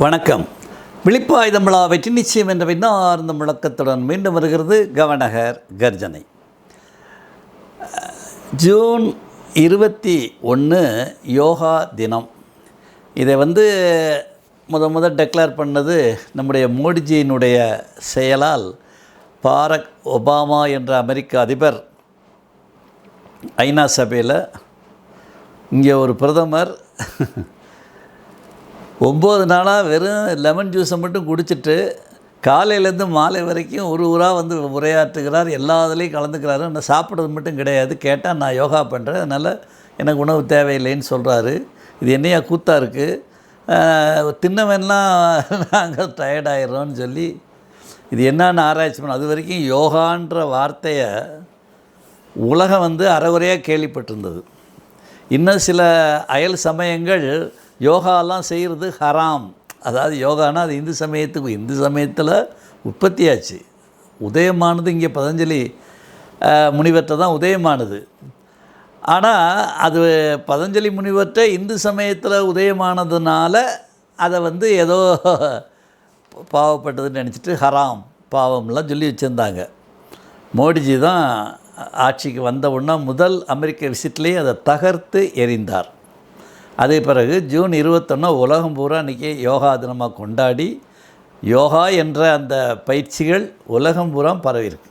வணக்கம். விழிப்பாயுதமிழா வெற்றி நிச்சயம் என்ற விண்ணார்ந்த முழக்கத்துடன் மீண்டும் வருகிறது கவனகர் கர்ஜனை. ஜூன் 21 யோகா தினம். இதை முத டெக்ளேர் பண்ணது நம்முடைய மோடிஜியினுடைய செயலால் பாரக் ஒபாமா என்ற அமெரிக்க அதிபர் ஐநா சபையில் இங்கே ஒரு பிரதமர் 9 நாளாக வெறும் லெமன் ஜூஸை மட்டும் குடிச்சிட்டு காலையிலேருந்து மாலை வரைக்கும் ஒரு ஊராக உரையாற்றுகிறார். எல்லா இதுலேயும் கலந்துக்கிறாரு. நான் சாப்பிட்றது மட்டும் கிடையாது. கேட்டால் நான் யோகா பண்ணுறேன், அதனால் எனக்கு உணவு தேவையில்லைன்னு சொல்கிறாரு. இது என்னையா கூத்தாக இருக்குது, தின்னவெல்லாம் நாங்கள் டயர்டாயிடுறோன்னு சொல்லி இது என்னான்னு ஆராய்ச்சி பண்ண. அது வரைக்கும் யோகான்ற வார்த்தையை உலகம் அறகுறையாக கேள்விப்பட்டிருந்தது. இன்னும் சில அயல் சமயங்கள் யோகாலாம் செய்கிறது ஹராம். அதாவது யோகானா அது இந்து சமயத்தில் உற்பத்தியாச்சு, உதயமானது இங்கே பதஞ்சலி முனிவர்கிட்ட தான் உதயமானது. ஆனால் அது பதஞ்சலி முனிவர்கிட்ட இந்து சமயத்தில் உதயமானதுனால அதை ஏதோ பாவப்பட்டதுன்னு நினச்சிட்டு ஹராம் பாவம்லாம் சொல்லி வச்சுருந்தாங்க. மோடிஜி தான் ஆட்சிக்கு வந்த உடனே முதல் அமெரிக்க விசிட்லேயே அதை தகர்த்து எறிந்தார். அதே பிறகு ஜூன் 21 உலகம் பூரா இன்றைக்கி யோகா தினமாக கொண்டாடி யோகா என்ற அந்த பயிற்சிகள் உலகம் பூரா பரவியிருக்கு.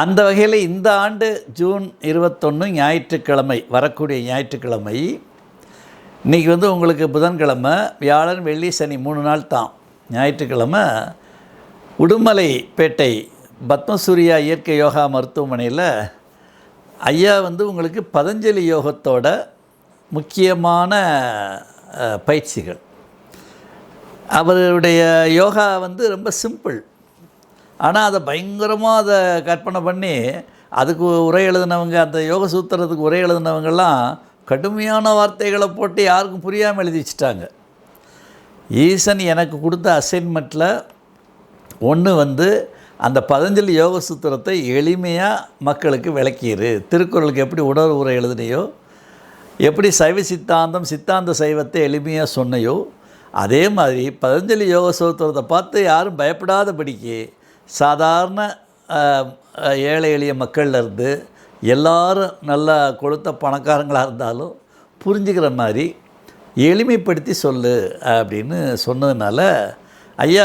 அந்த வகையில் இந்த ஆண்டு ஜூன் 21 ஞாயிற்றுக்கிழமை, வரக்கூடிய ஞாயிற்றுக்கிழமை, இன்றைக்கி உங்களுக்கு புதன்கிழமை, வியாழன், வெள்ளி, சனி 3 நாள் தான். ஞாயிற்றுக்கிழமை உடுமலைப்பேட்டை பத்மசூரியா இயற்கை யோகா மருத்துவமனையில் ஐயா உங்களுக்கு பதஞ்சலி யோகத்தோட முக்கியமான பயிற்சிகள். அவருடைய யோகா ரொம்ப சிம்பிள், ஆனால் அதை பயங்கரமாக அதை கற்பனை பண்ணி அதுக்கு உரை எழுதினவங்க, அந்த யோக சூத்திரத்துக்கு உரை எழுதினவங்கெல்லாம் கடுமையான வார்த்தைகளை போட்டு யாருக்கும் புரியாமல் எழுதி வச்சுட்டாங்க. ஈசன் எனக்கு கொடுத்த அசைன்மெண்ட்டில் ஒன்று அந்த பதஞ்சலி யோக சூத்திரத்தை எளிமையாக மக்களுக்கு விளக்கிடு. திருக்குறளுக்கு எப்படி உணர்வு உரை எழுதினையோ, எப்படி சைவ சித்தாந்த சைவத்தை எளிமையாக சொன்னையோ, அதே மாதிரி பதஞ்சலி யோக சூத்திரத்தை பார்த்து யாரும் பயப்படாதபடிக்கு சாதாரண ஏழை எளிய மக்கள்லேருந்து எல்லாரும் நல்லா கொளுத்த பணக்காரங்களாக இருந்தாலும் புரிஞ்சுக்கிற மாதிரி எளிமைப்படுத்தி சொல்லு அப்படின்னு சொன்னதுனால ஐயா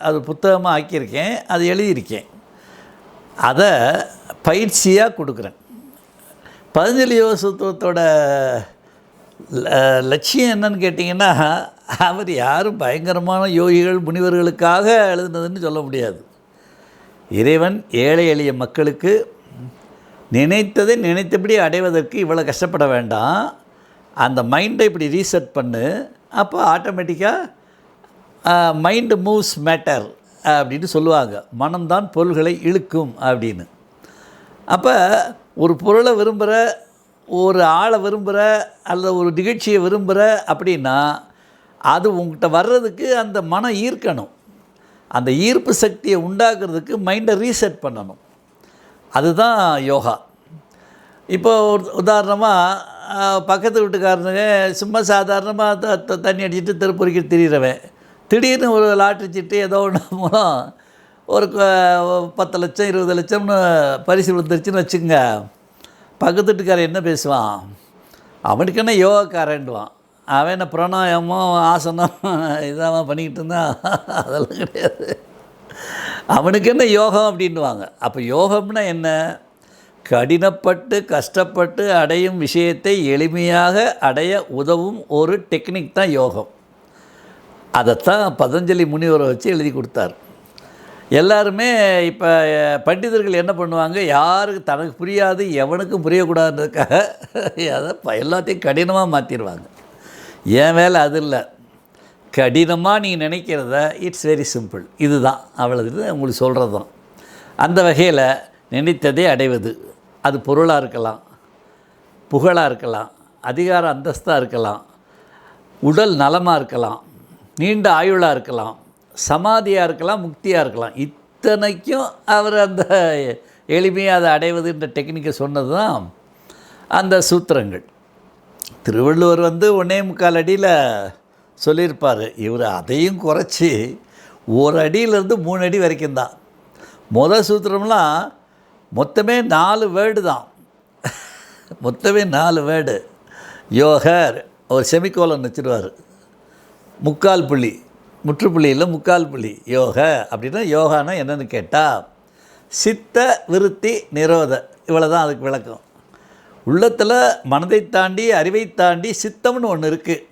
அது புத்தகமாக ஆக்கியிருக்கேன், அது எழுதியிருக்கேன், அதை பயிற்சியாக கொடுக்குறேன். பதஞ்சலி யோக சூத்திரத்தோட லட்சியம் என்னன்னு கேட்டிங்கன்னா, அவர் யாரும் பயங்கரமான யோகிகள் முனிவர்களுக்காக எழுதுனதுன்னு சொல்ல முடியாது. இறைவன் ஏழை எளிய மக்களுக்கு நினைத்ததை நினைத்தபடி அடைவதற்கு இவ்வளோ கஷ்டப்பட வேண்டாம், அந்த மைண்டை இப்படி ரீசெட் பண்ணு, அப்போ ஆட்டோமேட்டிக்காக மைண்டு மூவ்ஸ் மேட்டர் அப்படின்னு சொல்லுவாங்க. மனம்தான் பொருள்களை இழுக்கும் அப்படின்னு. அப்போ ஒரு பொருளை விரும்புகிற, ஒரு ஆளை விரும்புகிற, அல்லது ஒரு நிகழ்ச்சியை விரும்புகிற அப்படின்னா அது உங்கள்கிட்ட வர்றதுக்கு அந்த மனம் ஈர்க்கணும். அந்த ஈர்ப்பு சக்தியை உண்டாக்குறதுக்கு மைண்டை ரீசெட் பண்ணணும். அதுதான் யோகா. இப்போ உதாரணமாக பக்கத்து வீட்டுக்காரனுங்க சும்மா சாதாரணமாக தண்ணி அடிச்சுட்டு தெருப்பொறிக்க திரிகிறவன் திடீர்னு ஒரு லாட்ரி சீட்டு ஏதோ ஒன்று மூலம் ஒரு 10 லட்சம் 20 லட்சம்னு பரிசு விழுந்துருச்சுன்னு வச்சுக்கோங்க. பக்கத்து வீட்டுக்காரன் என்ன பேசுவான், அவனுக்கு என்ன யோகாக்காரன்டுவான். அவன் என்ன பிராணாயாமோ ஆசனம் இதாக பண்ணிக்கிட்டு இருந்தான், அதெல்லாம் கிடையாது. அவனுக்கு என்ன யோகம் அப்படின்வாங்க. அப்போ யோகம்னா என்ன, கடினப்பட்டு கஷ்டப்பட்டு அடையும் விஷயத்தை எளிமையாக அடைய உதவும் ஒரு டெக்னிக் தான் யோகம். அதைத்தான் பதஞ்சலி முனிவரை வச்சு எழுதி கொடுத்தார். எல்லாருமே இப்போ பண்டிதர்கள் என்ன பண்ணுவாங்க, யாருக்கு தனக்கு புரியாது எவனுக்கும் புரியக்கூடாதுன்றதுக்காக அதை எல்லாத்தையும் கடினமாக மாற்றிடுவாங்க. என் வேலை அது இல்லை. கடினமாக நீங்கள் நினைக்கிறத இட்ஸ் வெரி சிம்பிள், இதுதான் அவ்வளவு உங்களுக்கு சொல்கிறது தான். அந்த வகையில் நினைத்ததே அடைவது, அது பொருளாக இருக்கலாம், புகழாக இருக்கலாம், அதிகார அந்தஸ்தாக இருக்கலாம், உடல் நலமாக இருக்கலாம், நீண்ட ஆயுளாக இருக்கலாம், சமாதியாக இருக்கலாம், முக்தியாக இருக்கலாம். இத்தனைக்கும் அவர் அந்த எளிமையாக அதை அடைவதுன்ற டெக்னிக்கை சொன்னது தான் அந்த சூத்திரங்கள். திருவள்ளுவர் 1.25 அடியில் சொல்லியிருப்பார். இவர் அதையும் குறைச்சி 1 அடியிலேருந்து 3 அடி வரைக்கும் தான். சூத்திரம்லாம் மொத்தமே 4 வேர்டு தான். மொத்தமே 4 வேர்டு. யோகர் ஒரு செமிகோலன் வச்சுருவார், 3/4 புள்ளி, முற்றுப்புள்ளியில் 3/4 புள்ளி. யோக அப்படின்னா யோகானா என்னென்னு கேட்டால் சித்த விருத்தி நிரோத, இவ்வளோ தான் அதுக்கு விளக்கம். உள்ளத்தில் மனதை தாண்டி அறிவை தாண்டி சித்தம்னு ஒன்று இருக்குது.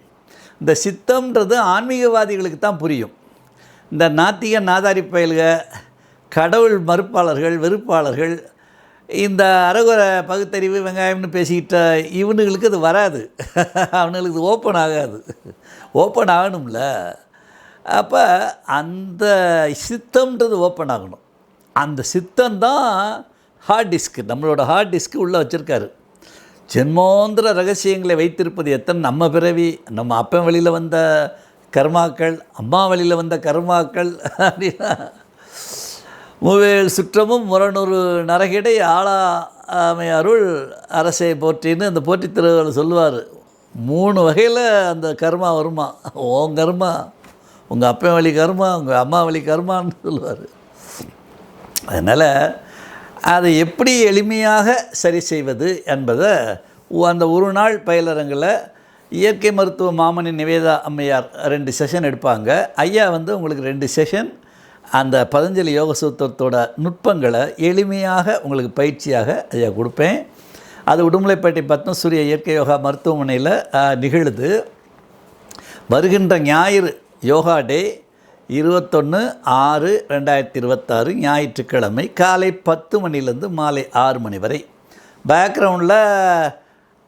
இந்த சித்தம்ன்றது ஆன்மீகவாதிகளுக்கு தான் புரியும். இந்த நாத்திக நாதாரி பயல்க, கடவுள் மறுப்பாளர்கள், வெறுப்பாளர்கள், இந்த அறகுற பகுத்தறிவு வெங்காயம்னு பேசிக்கிட்ட இவனுங்களுக்கு அது வராது. அவனுங்களுக்கு இது ஓப்பன் ஆகாது. ஓப்பன் ஆகணும்ல. அப்போ அந்த சித்தம்ன்றது ஓப்பன் ஆகணும். அந்த சித்தம்தான் ஹார்ட் டிஸ்க்கு, நம்மளோட ஹார்ட் டிஸ்க்கு உள்ளே வச்சுருக்காரு. ஜென்மோந்திர ரகசியங்களை வைத்திருப்பது எத்தனை நம்ம பிறவி, நம்ம அப்பன் வழியில் வந்த கர்மாக்கள், அம்மா வழியில் வந்த கர்மாக்கள் அப்படின்னா மூவேல் சுற்றமும் முரணொரு நரகிடை ஆளாமை அருள் அரசை போற்றின்னு அந்த போற்றி திருவள்ளுவர் சொல்லுவார். 3 வகையில் அந்த கர்மா வருமா. உன் கர்மா, உங்கள் அப்பன் வழி கர்மா, உங்கள் அம்மா வழி கர்மான்னு சொல்லுவார். அதனால் அதை எப்படி எளிமையாக சரி செய்வது என்பதை அந்த ஒரு நாள் பயிலரங்கில் இயற்கை மருத்துவ மாமணி நிவேதா அம்மையார் 2 செஷன் எடுப்பாங்க. ஐயா உங்களுக்கு 2 செஷன் அந்த பதஞ்சலி யோக சூத்திரத்தோட நுட்பங்களை எளிமையாக உங்களுக்கு பயிற்சியாக ஐயா கொடுப்பேன். அது உடுமலைப்பேட்டை பத்மசூரிய இயற்கை யோகா மருத்துவமனையில் நிகழுது. வருகின்ற ஞாயிறு யோகா டே 21/6/2026 ஞாயிற்றுக்கிழமை காலை 10 மணிலேருந்து மாலை 6 மணி வரை. பேக்ரவுண்டில்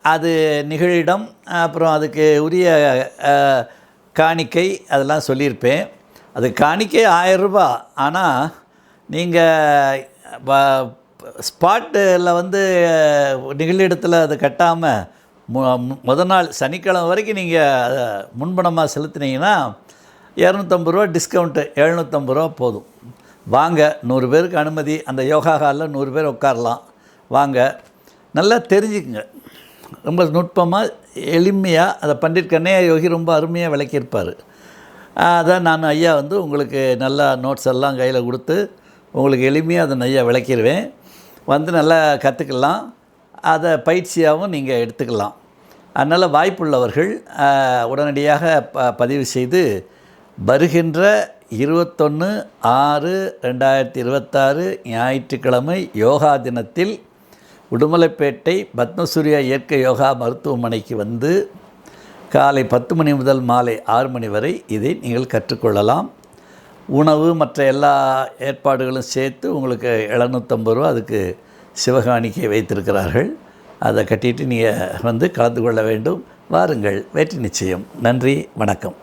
அது நிகழிடம், அப்புறம் அதுக்கு உரிய காணிக்கை அதெல்லாம் சொல்லியிருப்பேன். அது காணிக்கை 1000 ரூபாய். ஆனால் நீங்கள் ஸ்பாட்டில் நிகழிடத்தில் அதை கட்டாமல் முதல் நாள் சனிக்கிழமை வரைக்கும் நீங்கள் முன்பணமாக செலுத்தினீங்கன்னா 250 ரூபா டிஸ்கவுண்ட்டு, 750 ரூபா போதும். வாங்க, 100 பேருக்கு அனுமதி. அந்த யோகா ஹாலில் 100 பேர் உட்காரலாம். வாங்க, நல்லா தெரிஞ்சுக்குங்க. ரொம்ப நுட்பமாக எளிமையாக அதை பண்டிட் கண்ணையா யோகி ரொம்ப அருமையாக விளக்கியிருப்பார். அதான் நான் ஐயா உங்களுக்கு நல்லா நோட்ஸ் எல்லாம் கையில் கொடுத்து உங்களுக்கு எளிமையாக அதை ஐயா விளக்கிடுவேன். நல்லா கற்றுக்கலாம். அதை பயிற்சியாகவும் நீங்கள் எடுத்துக்கலாம். அதனால் வாய்ப்புள்ளவர்கள் உடனடியாக பதிவு செய்து வருகின்ற 21/6/2026 ஞாயிற்றுக்கிழமை யோகா தினத்தில் உடுமலைப்பேட்டை பத்மசூரியா இயற்கை யோகா மருத்துவமனைக்கு காலை 10 மணி முதல் மாலை 6 மணி வரை இதை நீங்கள் கற்றுக்கொள்ளலாம். உணவு மற்ற எல்லா ஏற்பாடுகளும் சேர்த்து உங்களுக்கு 750 ரூபா அதுக்கு சிவகாணிக்கை வைத்திருக்கிறார்கள். அதை கட்டிட்டு நீங்கள் கலந்து கொள்ள வேண்டும். வாருங்கள், வெற்றி நிச்சயம். நன்றி, வணக்கம்.